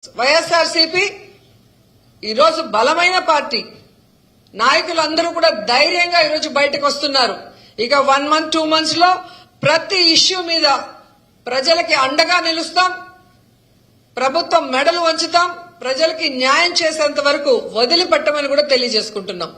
వైఎస్ఆర్సీపీ ఈరోజు బలమైన పార్టీ నాయకులందరూ కూడా ధైర్యంగా ఈరోజు బయటకు వస్తున్నారు. ఇక 1 month 2 months లో ప్రతి ఇష్యూ మీద ప్రజలకి అండగా నిలుస్తాం, ప్రభుత్వం మెడలు వంచుతాం, ప్రజలకి న్యాయం చేసేంత వరకు వదిలిపెట్టమని కూడా తెలియజేసుకుంటున్నాం.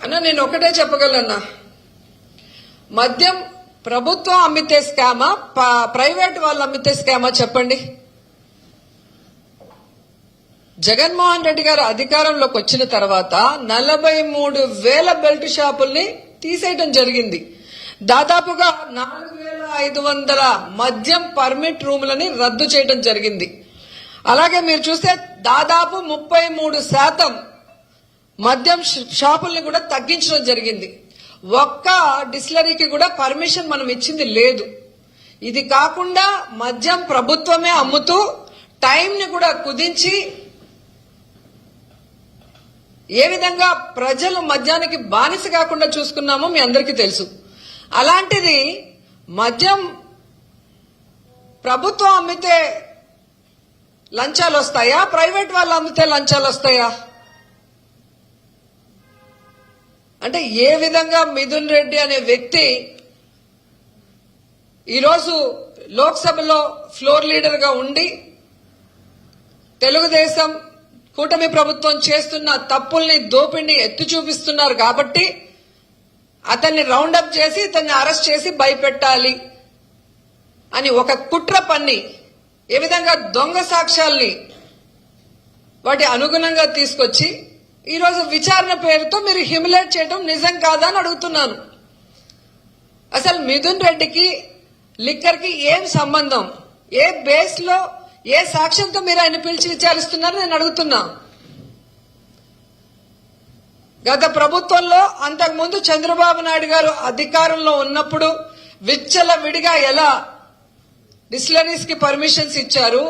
అన్న నేను ఒకటే చెప్పగలన్నా, మద్యం ప్రభుత్వం అమ్మితే స్కామా, ప్రైవేట్ వాళ్ళు అమ్మితే స్కామా చెప్పండి. జగన్మోహన్ రెడ్డి గారు అధికారంలోకి వచ్చిన తర్వాత 43,000 బెల్ట్ షాపుల్ని తీసేయడం జరిగింది. దాదాపుగా 4,500 మద్యం పర్మిట్ రూములని రద్దు చేయడం జరిగింది. అలాగే మీరు చూస్తే దాదాపు 33% మద్యం షాపుల్ని కూడా తగ్గించడం జరిగింది. ఒక్క డిస్టిలరీకి కూడా పర్మిషన్ మనం ఇచ్చింది లేదు. ఇది కాకుండా మద్యం ప్రభుత్వమే అమ్ముతూ టైంని కూడా కుదించి ఏ విధంగా ప్రజలు మద్యానికి బానిస కాకుండా చూసుకున్నామో మీ అందరికీ తెలుసు. అలాంటిది మద్యం ప్రభుత్వం అమ్మితే లంచాలు వస్తాయా, ప్రైవేట్ వాళ్ళు అమ్మితే లంచాలు వస్తాయా? అంటే ఏ విధంగా మిథున్ రెడ్డి అనే వ్యక్తి ఈరోజు లోక్సభలో ఫ్లోర్ లీడర్ గా ఉండి తెలుగుదేశం కూటమి ప్రభుత్వం చేస్తున్న తప్పుల్ని దోపిడిని ఎత్తి చూపిస్తున్నారు కాబట్టి అతన్ని రౌండప్ చేసి ఇతన్ని అరెస్ట్ చేసి భయపెట్టాలి అని ఒక కుట్ర పన్ని ఏ విధంగా దొంగ సాక్ష్యాల్ని వాటి అనుగుణంగా తీసుకొచ్చి ఈరోజు విచారణ పేరుతో మీరు హ్యూమిలేట్ చేయడం నిజం కాదా అని అడుగుతున్నాను. అసలు మిథున్ రెడ్డికి లిక్కర్ కి ఏం సంబంధం, ఏ బేస్ లో ఏ సాక్ష్యంతో మీరు ఆయన పిలిచి విచారిస్తున్నారు నేను అడుగుతున్నా. గత ప్రభుత్వంలో అంతకుముందు చంద్రబాబు నాయుడు గారు అధికారంలో ఉన్నప్పుడు విచ్చలవిడిగా ఎలా డిస్టిలరీస్ కి పర్మిషన్స్ ఇచ్చారు,